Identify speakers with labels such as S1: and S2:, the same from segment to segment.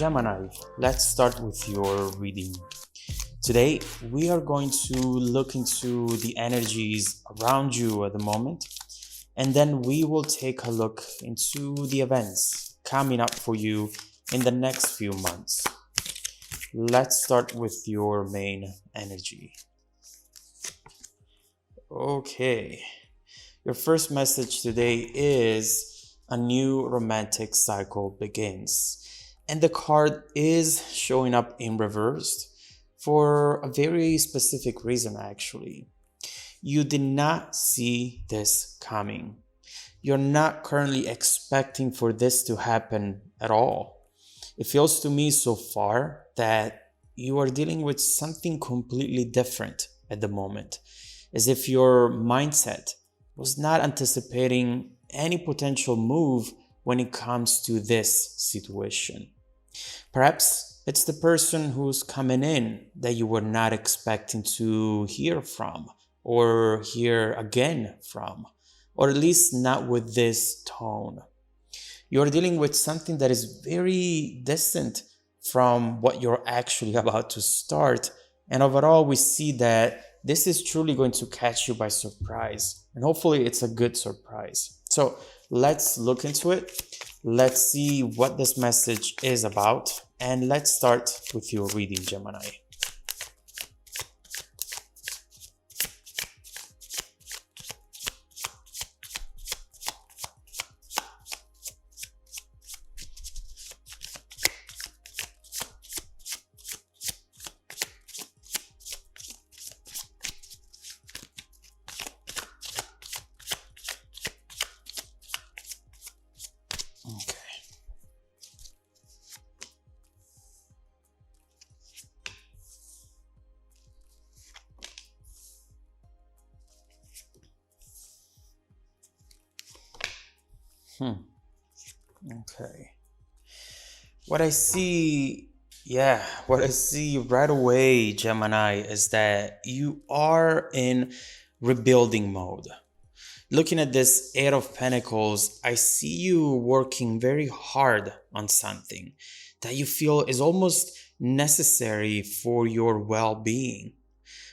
S1: Gemini, let's start with your reading. Today, we are going to look into the energies around you at the moment, and then we will take a look into the events coming up for you in the next few months. Let's start with your main energy. Okay, your first message today is a new romantic cycle begins. And the card is showing up in reversed for a very specific reason, actually. You did not see this coming. You're not currently expecting for this to happen at all. It feels to me so far that you are dealing with something completely different at the moment, as if your mindset was not anticipating any potential move when it comes to this situation. Perhaps it's the person who's coming in that you were not expecting to hear from or hear again from, or at least not with this tone. You're dealing with something that is very distant from what you're actually about to start. And overall, we see that this is truly going to catch you by surprise. And hopefully it's a good surprise. So let's look into it. Let's see what this message is about. And let's start with your reading, Gemini. Okay. Okay. What I see right away, Gemini, is that you are in rebuilding mode. Looking at this Eight of Pentacles, I see you working very hard on something that you feel is almost necessary for your well-being.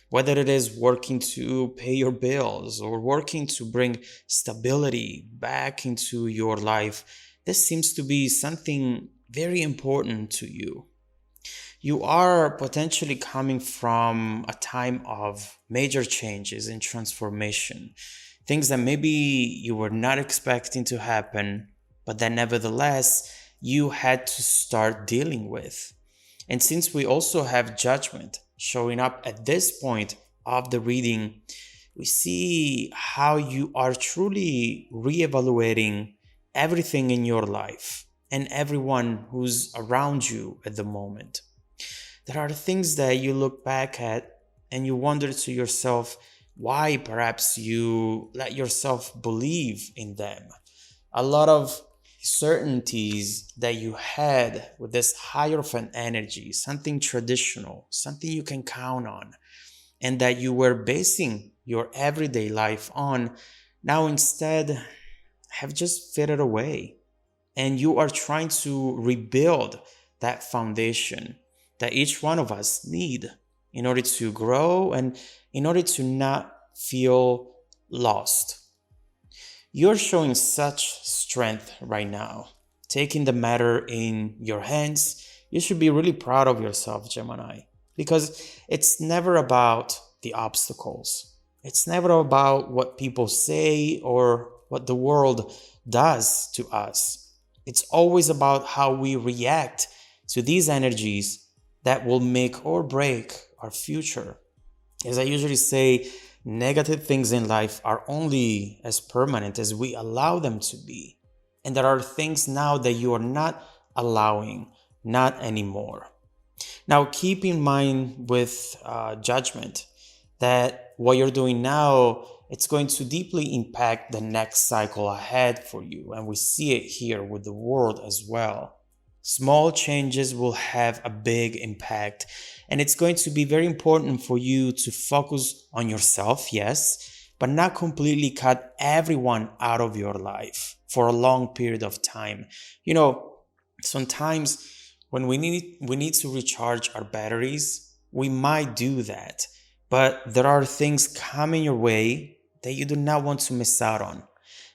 S1: Whether it is working to pay your bills or working to bring stability back into your life, this seems to be something very important to you. You are potentially coming from a time of major changes and transformation, things that maybe you were not expecting to happen, but that nevertheless you had to start dealing with. And since we also have judgment showing up at this point of the reading, we see how you are truly reevaluating everything in your life and everyone who's around you at the moment. There are things that you look back at and you wonder to yourself why perhaps you let yourself believe in them. A lot of certainties that you had with this Hierophant energy, something traditional, something you can count on, and that you were basing your everyday life on, now instead have just faded away. And you are trying to rebuild that foundation that each one of us need in order to grow and in order to not feel lost. You're showing such strength right now, taking the matter in your hands. You should be really proud of yourself, Gemini, because it's never about the obstacles. It's never about what people say or what the world does to us. It's always about how we react to these energies that will make or break our future. As I usually say, negative things in life are only as permanent as we allow them to be. And there are things now that you are not allowing, not anymore. Now, keep in mind with judgment that what you're doing now, it's going to deeply impact the next cycle ahead for you. And we see it here with the world as well. Small changes will have a big impact, and it's going to be very important for you to focus on yourself, yes, but not completely cut everyone out of your life for a long period of time. Sometimes When we need to recharge our batteries, we might do that. But there are things coming your way that you do not want to miss out on.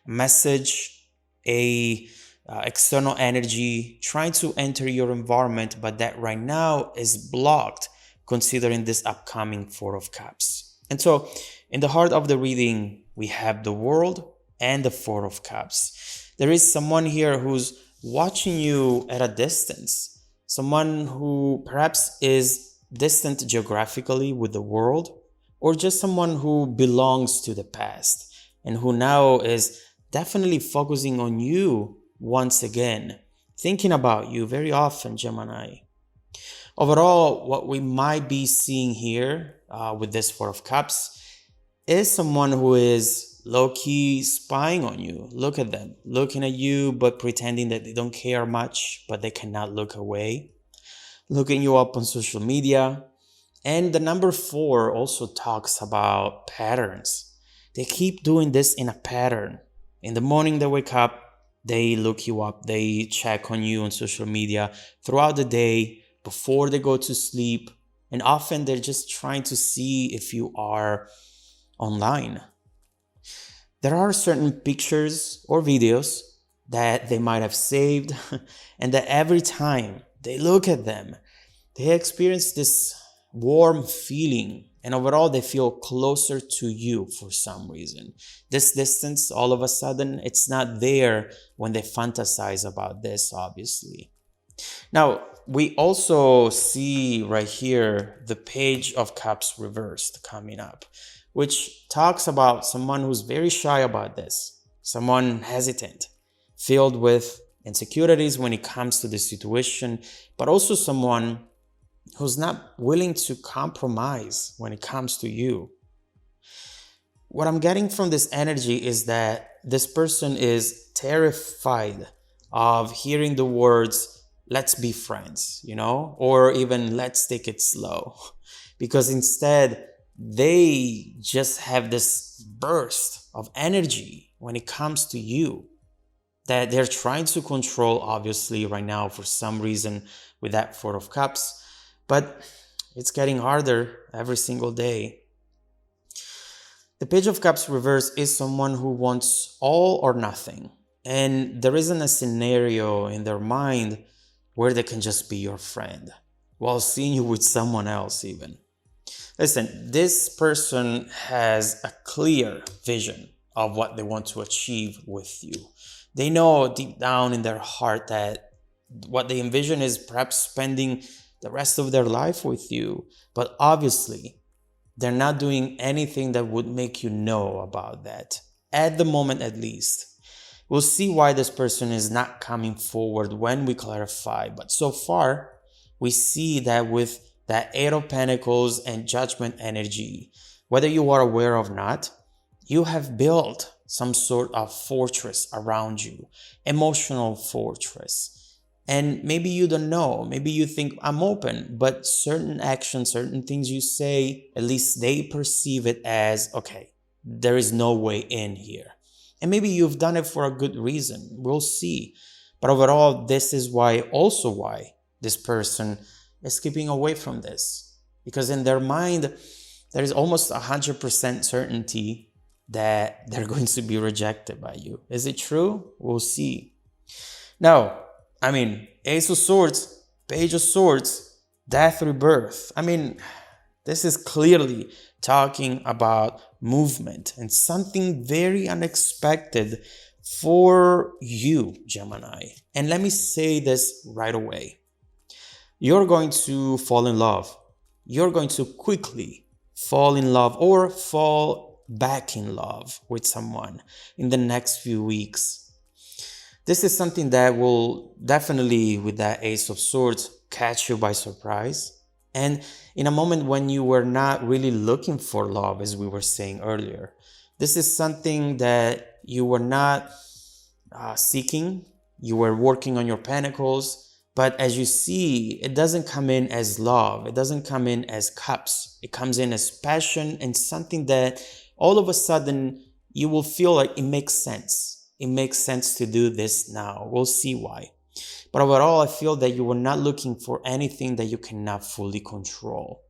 S1: A message, a external energy trying to enter your environment, but that right now is blocked considering this upcoming Four of Cups. And so in the heart of the reading, we have the World and the Four of Cups. There is someone here who's watching you at a distance, someone who perhaps is distant geographically with the world, or just someone who belongs to the past and who now is definitely focusing on you once again, thinking about you very often, Gemini. Overall, what we might be seeing here with this Four of Cups is someone who is low-key spying on you. Look at them, looking at you, but pretending that they don't care much, but they cannot look away. Looking you up on social media. And the number 4 also talks about patterns. They keep doing this in a pattern. In the morning they wake up, they look you up, they check on you on social media throughout the day, before they go to sleep, and often they're just trying to see if you are online. There are certain pictures or videos that they might have saved, and that every time they look at them, they experience this warm feeling, and overall they feel closer to you for some reason. This distance, all of a sudden, it's not there when they fantasize about this, obviously. Now, we also see right here the Page of Cups reversed coming up, which talks about someone who's very shy about this, someone hesitant, filled with insecurities when it comes to the situation, but also someone who's not willing to compromise when it comes to you. What I'm getting from this energy is that this person is terrified of hearing the words, let's be friends, or even let's take it slow. Because instead, they just have this burst of energy when it comes to you that they're trying to control, obviously, right now for some reason with that Four of Cups. But it's getting harder every single day. The Page of Cups reverse is someone who wants all or nothing. And there isn't a scenario in their mind where they can just be your friend while seeing you with someone else even. Listen, this person has a clear vision of what they want to achieve with you. They know deep down in their heart that what they envision is perhaps spending the rest of their life with you. But obviously, they're not doing anything that would make you know about that, at the moment at least. We'll see why this person is not coming forward when we clarify. But so far, we see that with that Eight of Pentacles and Judgment energy, whether you are aware or not, you have built some sort of fortress around you, emotional fortress. And maybe you don't know, maybe you think I'm open, but certain actions, certain things you say, at least they perceive it as, okay, there is no way in here. And maybe you've done it for a good reason. We'll see. But overall, this is why this person is keeping away from this. Because in their mind, there is almost 100% certainty that they're going to be rejected by you. Is it true? We'll see. Now, Ace of Swords, Page of Swords, Death Rebirth. This is clearly talking about movement and something very unexpected for you, Gemini. And let me say this right away. You're going to fall in love. You're going to quickly fall in love or fall back in love with someone in the next few weeks. This is something that will definitely, with that Ace of Swords, catch you by surprise. And in a moment when you were not really looking for love, as we were saying earlier, this is something that you were not seeking. You were working on your pentacles. But as you see, it doesn't come in as love. It doesn't come in as cups. It comes in as passion and something that all of a sudden you will feel like it makes sense. It makes sense to do this now. We'll see why. But overall, I feel that you are not looking for anything that you cannot fully control.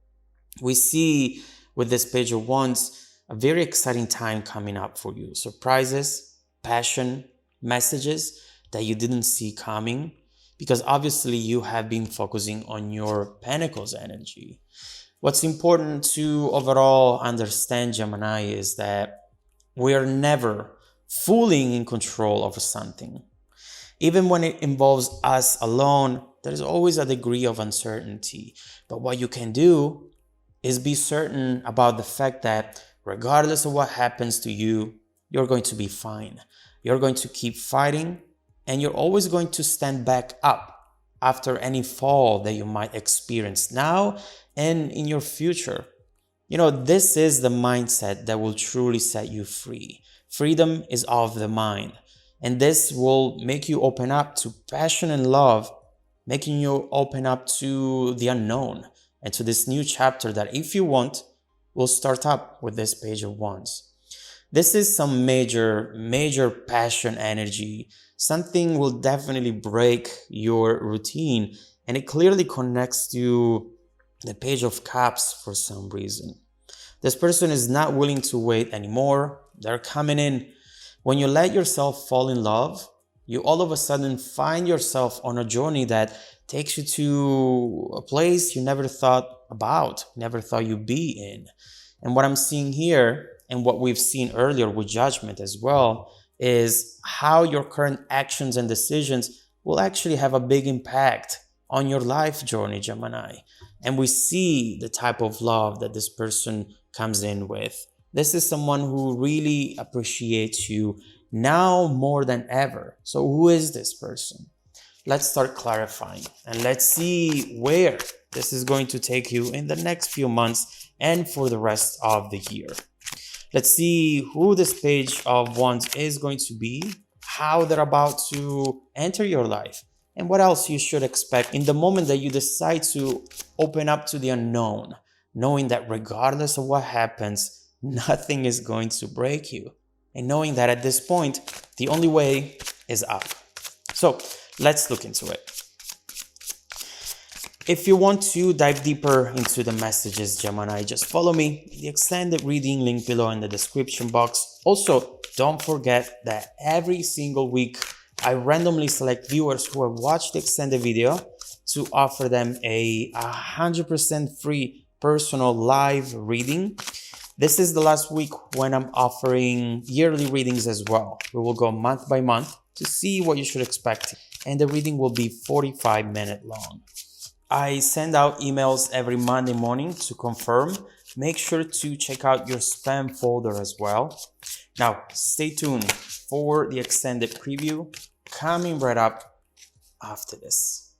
S1: We see with this page of wands a very exciting time coming up for you. Surprises, passion, messages that you didn't see coming, because obviously you have been focusing on your pentacles energy. What's important to overall understand, Gemini, is that we are never fully in control of something. Even when it involves us alone, there is always a degree of uncertainty. But what you can do is be certain about the fact that regardless of what happens to you, you're going to be fine. You're going to keep fighting, and you're always going to stand back up after any fall that you might experience now and in your future. This is the mindset that will truly set you free. Freedom is of the mind. And this will make you open up to passion and love, making you open up to the unknown and to this new chapter that, if you want, will start up with this page of wands. This is some major passion energy. Something will definitely break your routine, and it clearly connects to the page of cups for some reason. This person is not willing to wait anymore. They're coming in. When you let yourself fall in love, you all of a sudden find yourself on a journey that takes you to a place you never thought about, never thought you'd be in. And what I'm seeing here, and what we've seen earlier with judgment as well, is how your current actions and decisions will actually have a big impact on your life journey, Gemini. And we see the type of love that this person comes in with. This is someone who really appreciates you now more than ever. So who is this person? Let's start clarifying, and let's see where this is going to take you in the next few months and for the rest of the year. Let's see who this page of wands is going to be, how they're about to enter your life, and what else you should expect in the moment that you decide to open up to the unknown, knowing that regardless of what happens, nothing is going to break you. And knowing that at this point, the only way is up. So let's look into it. If you want to dive deeper into the messages, Gemini, just follow me. The extended reading link below in the description box. Also, don't forget that every single week, I randomly select viewers who have watched the extended video to offer them a 100% free personal live reading. This is the last week when I'm offering yearly readings as well. We will go month by month to see what you should expect, and the reading will be 45-minute long. I send out emails every Monday morning to confirm. Make sure to check out your spam folder as well. Now, stay tuned for the extended preview coming right up after this.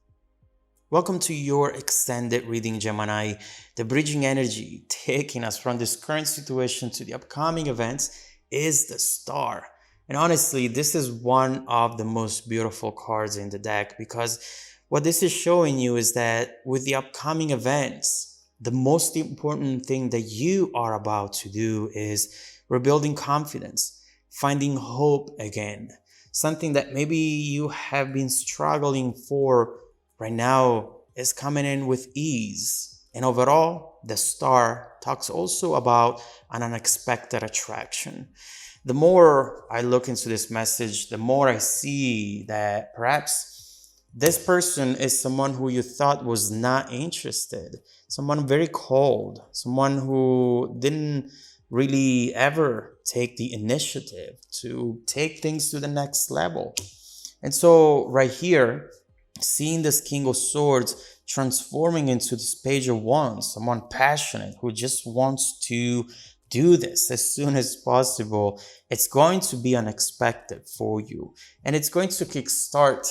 S1: Welcome to your extended reading, Gemini. The bridging energy taking us from this current situation to the upcoming events is the Star. And honestly, this is one of the most beautiful cards in the deck, because what this is showing you is that with the upcoming events, the most important thing that you are about to do is rebuilding confidence, finding hope again. Something that maybe you have been struggling for right now is coming in with ease. And overall, the Star talks also about an unexpected attraction. The more I look into this message, the more I see that perhaps this person is someone who you thought was not interested, someone very cold, someone who didn't really ever take the initiative to take things to the next level. And so right here, seeing this King of Swords transforming into this Page of Wands, someone passionate who just wants to do this as soon as possible, it's going to be unexpected for you. And it's going to kickstart,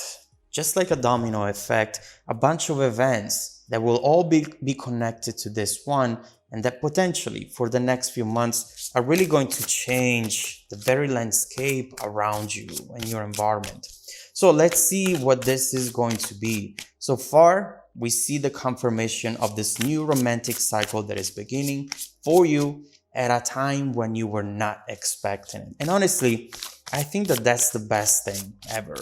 S1: just like a domino effect, a bunch of events that will all be connected to this one, and that potentially for the next few months are really going to change the very landscape around you and your environment. So let's see what this is going to be. So far, we see the confirmation of this new romantic cycle that is beginning for you at a time when you were not expecting it. And honestly, I think that that's the best thing ever.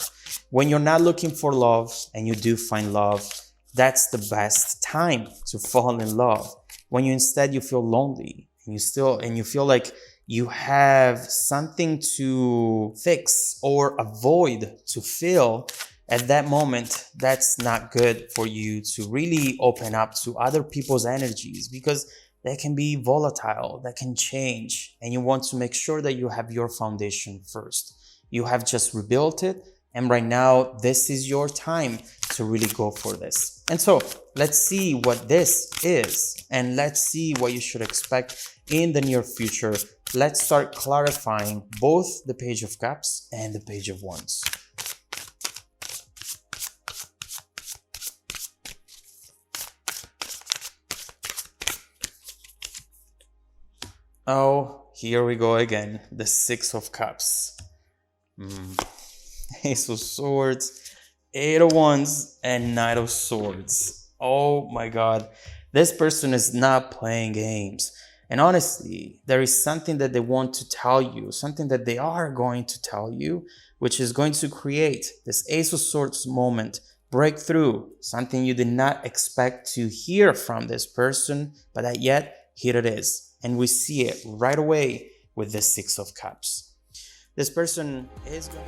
S1: When you're not looking for love and you do find love, that's the best time to fall in love. When you feel lonely and you feel like you have something to fix or avoid to feel at that moment, that's not good for you to really open up to other people's energies, because they can be volatile, that can change, and you want to make sure that you have your foundation first. You have just rebuilt it, and right now, this is your time to really go for this. And so, let's see what this is, and let's see what you should expect in the near future. Let's start clarifying both the Page of Cups and the Page of Wands. Oh, here we go again. The Six of Cups. Ace of Swords, Eight of Wands, and Knight of Swords. Oh my God. This person is not playing games. And honestly, there is something that they want to tell you, something that they are going to tell you, which is going to create this Ace of Swords moment, breakthrough, something you did not expect to hear from this person, but that yet, here it is. And we see it right away with the Six of Cups. This person is going